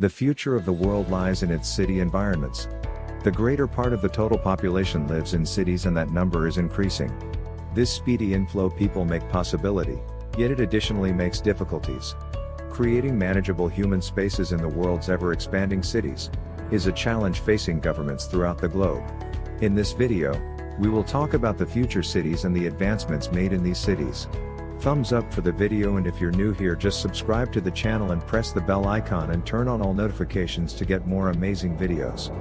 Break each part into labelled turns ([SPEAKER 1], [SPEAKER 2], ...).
[SPEAKER 1] The future of the world lies in its city environments. The greater part of the total population lives in cities, and that number is increasing. This speedy inflow people make possibility, yet it additionally makes difficulties. Creating manageable human spaces in the world's ever-expanding cities is a challenge facing governments throughout the globe. In this video, we will talk about the future cities and the advancements made in these cities. Thumbs up for the video, and if you're new here, just subscribe to the channel and press the bell icon and turn on all notifications to get more amazing videos.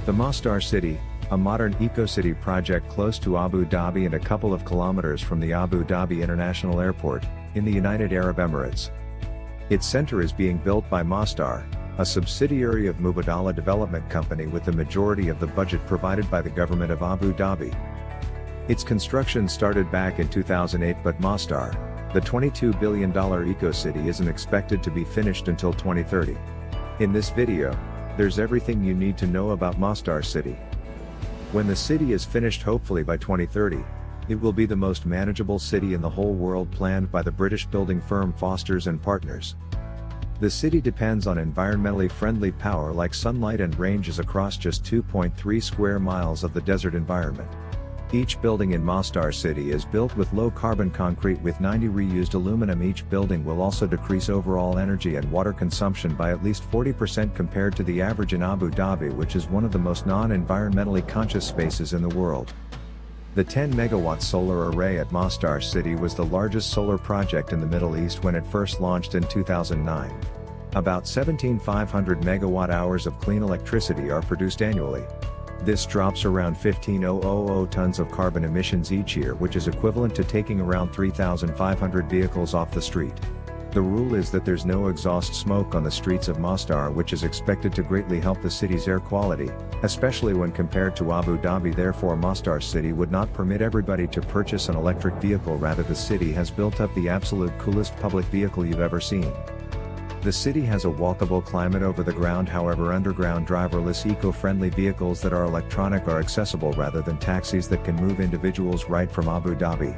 [SPEAKER 1] The Masdar City, a modern eco-city project close to Abu Dhabi and a couple of kilometers from the Abu Dhabi International Airport, in the United Arab Emirates. Its center is being built by Masdar, a subsidiary of Mubadala Development Company, with the majority of the budget provided by the government of Abu Dhabi. Its construction started back in 2008, but Masdar, the $22 billion eco-city, isn't expected to be finished until 2030. In this video, there's everything you need to know about Masdar City. When the city is finished, hopefully by 2030, it will be the most manageable city in the whole world, planned by the British building firm Fosters and Partners. The city depends on environmentally friendly power like sunlight and ranges across just 2.3 square miles of the desert environment. Each building in Masdar City is built with low-carbon concrete with 90 reused aluminum. Each building will also decrease overall energy and water consumption by at least 40% compared to the average in Abu Dhabi, which is one of the most non-environmentally conscious spaces in the world. The 10-megawatt solar array at Masdar City was the largest solar project in the Middle East when it first launched in 2009. About 17,500 megawatt-hours of clean electricity are produced annually. This drops around 15,000 tons of carbon emissions each year, which is equivalent to taking around 3,500 vehicles off the street. The rule is that there's no exhaust smoke on the streets of Masdar, which is expected to greatly help the city's air quality, especially when compared to Abu Dhabi. Therefore, Masdar City would not permit everybody to purchase an electric vehicle. Rather, the city has built up the absolute coolest public vehicle you've ever seen. The city has a walkable climate over the ground. However, underground driverless eco-friendly vehicles that are electronic are accessible rather than taxis that can move individuals right from Abu Dhabi.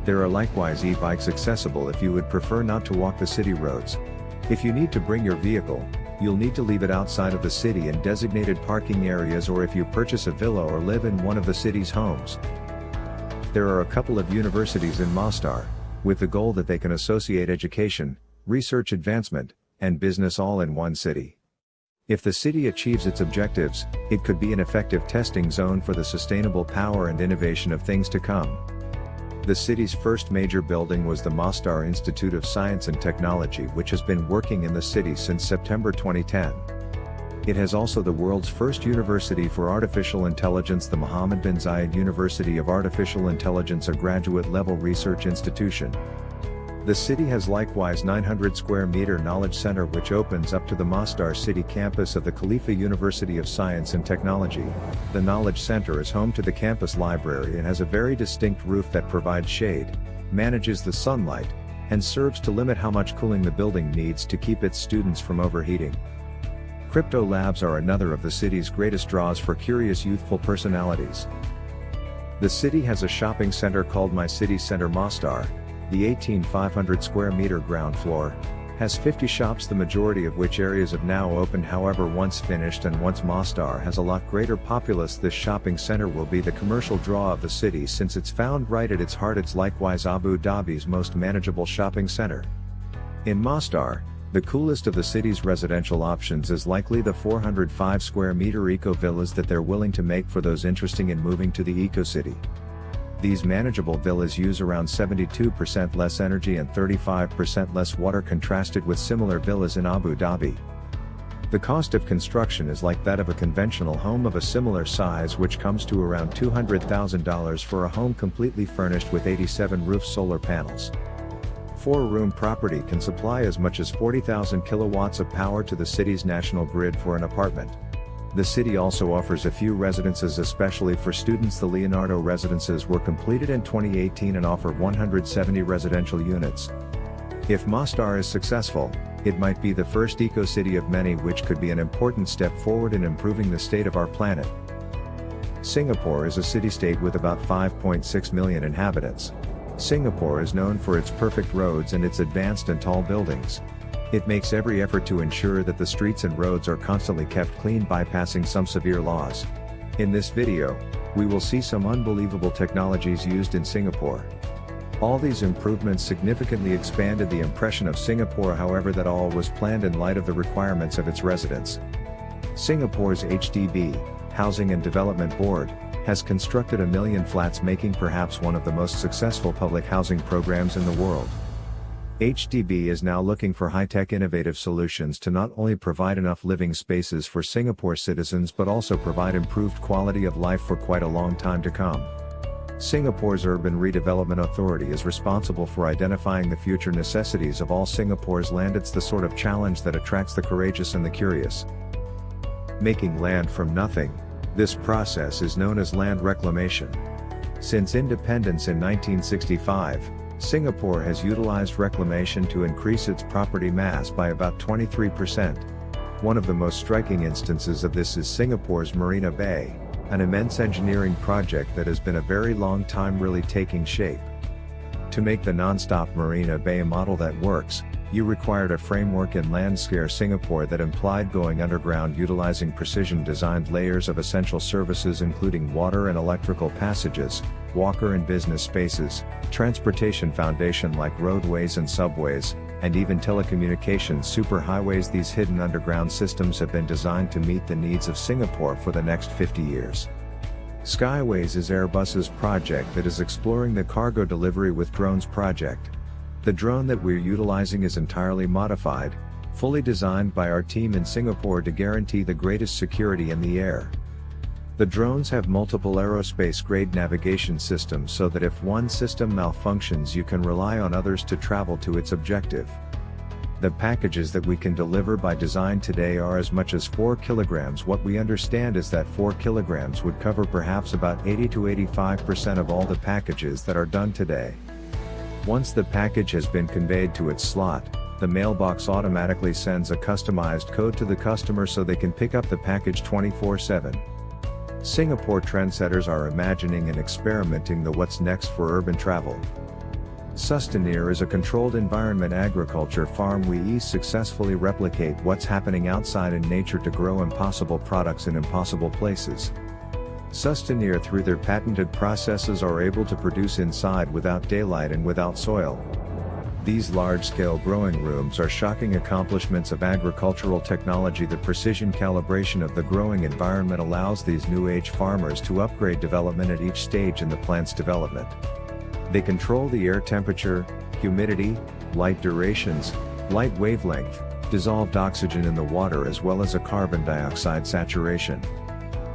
[SPEAKER 1] There are likewise e-bikes accessible if you would prefer not to walk the city roads. If you need to bring your vehicle, you'll need to leave it outside of the city in designated parking areas, or if you purchase a villa or live in one of the city's homes. There are a couple of universities in Masdar, with the goal that they can associate education, research advancement, and business all in one city. If the city achieves its objectives, it could be an effective testing zone for the sustainable power and innovation of things to come. The city's first major building was the Masdar Institute of Science and Technology, which has been working in the city since September 2010. It has also the world's first university for artificial intelligence, the Mohammed bin Zayed University of Artificial Intelligence, a graduate-level research institution. The city has likewise 900 square meter knowledge center, which opens up to the Masdar City campus of the Khalifa University of Science and Technology. The knowledge center is home to the campus library and has a very distinct roof that provides shade, manages the sunlight, and serves to limit how much cooling the building needs to keep its students from overheating. Crypto labs are another of the city's greatest draws for curious youthful personalities. The city has a shopping center called My City Center Masdar. The 18,500 square meter ground floor has 50 shops, the majority of which areas have now opened. However, once finished and once Masdar has a lot greater populace, this shopping center will be the commercial draw of the city, since it's found right at its heart. It's likewise Abu Dhabi's most manageable shopping center. In Masdar, the coolest of the city's residential options is likely the 405 square meter eco villas that they're willing to make for those interested in moving to the eco-city. These manageable villas use around 72% less energy and 35% less water, contrasted with similar villas in Abu Dhabi. The cost of construction is like that of a conventional home of a similar size, which comes to around $200,000 for a home completely furnished with 87 roof solar panels. 4-room property can supply as much as 40,000 kilowatts of power to the city's national grid for an apartment. The city also offers a few residences, especially for students. The Leonardo residences were completed in 2018 and offer 170 residential units. If Masdar is successful, it might be the first eco-city of many, which could be an important step forward in improving the state of our planet. Singapore is a city-state with about 5.6 million inhabitants. Singapore is known for its perfect roads and its advanced and tall buildings. It makes every effort to ensure that the streets and roads are constantly kept clean, bypassing some severe laws. In this video, we will see some unbelievable technologies used in Singapore. All these improvements significantly expanded the impression of Singapore, however that all was planned in light of the requirements of its residents. Singapore's HDB, Housing and Development Board, has constructed 1 million flats, making perhaps one of the most successful public housing programs in the world. HDB is now looking for high-tech innovative solutions to not only provide enough living spaces for Singapore citizens but also provide improved quality of life for quite a long time to come. Singapore's Urban Redevelopment Authority is responsible for identifying the future necessities of all Singapore's land. It's the sort of challenge that attracts the courageous and the curious. Making land from nothing. This process is known as land reclamation. Since independence in 1965, Singapore has utilized reclamation to increase its property mass by about 23%. One of the most striking instances of this is Singapore's Marina Bay, an immense engineering project that has been a very long time really taking shape. To make the non-stop Marina Bay model that works, you required a framework in land-scarce Singapore that implied going underground, utilizing precision-designed layers of essential services including water and electrical passages, walker and business spaces, transportation foundation like roadways and subways, and even telecommunications superhighways. These hidden underground systems have been designed to meet the needs of Singapore for the next 50 years. Skyways is Airbus's project that is exploring the cargo delivery with drones project. The drone that we're utilizing is entirely modified, fully designed by our team in Singapore to guarantee the greatest security in the air. The drones have multiple aerospace-grade navigation systems so that if one system malfunctions you can rely on others to travel to its objective. The packages that we can deliver by design today are as much as 4 kilograms. What we understand is that 4 kilograms would cover perhaps about 80 to 85% of all the packages that are done today. Once the package has been conveyed to its slot, the mailbox automatically sends a customized code to the customer so they can pick up the package 24/7. Singapore trendsetters are imagining and experimenting the what's next for urban travel. Sustaneer is a controlled environment agriculture farm. We successfully replicate what's happening outside in nature to grow impossible products in impossible places. Sustaneer, through their patented processes, are able to produce inside without daylight and without soil. These large-scale growing rooms are shocking accomplishments of agricultural technology. The precision calibration of the growing environment allows these new-age farmers to upgrade development at each stage in the plant's development. They control the air temperature, humidity, light durations, light wavelength, dissolved oxygen in the water as well as a carbon dioxide saturation.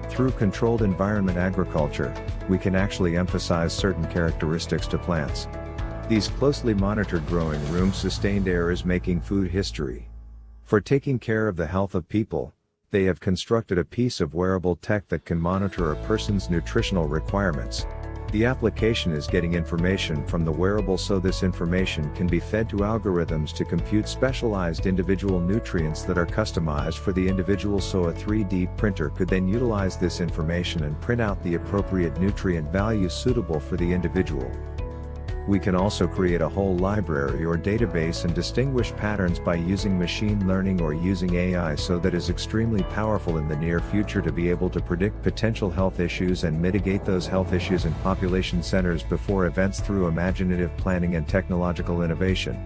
[SPEAKER 1] Through controlled environment agriculture, we can actually emphasize certain characteristics to plants. These closely monitored growing rooms sustained air is making food history. For taking care of the health of people, they have constructed a piece of wearable tech that can monitor a person's nutritional requirements. The application is getting information from the wearable so this information can be fed to algorithms to compute specialized individual nutrients that are customized for the individual, so a 3D printer could then utilize this information and print out the appropriate nutrient value suitable for the individual. We can also create a whole library or database and distinguish patterns by using machine learning or using AI, so that is extremely powerful in the near future to be able to predict potential health issues and mitigate those health issues in population centers before events through imaginative planning and technological innovation.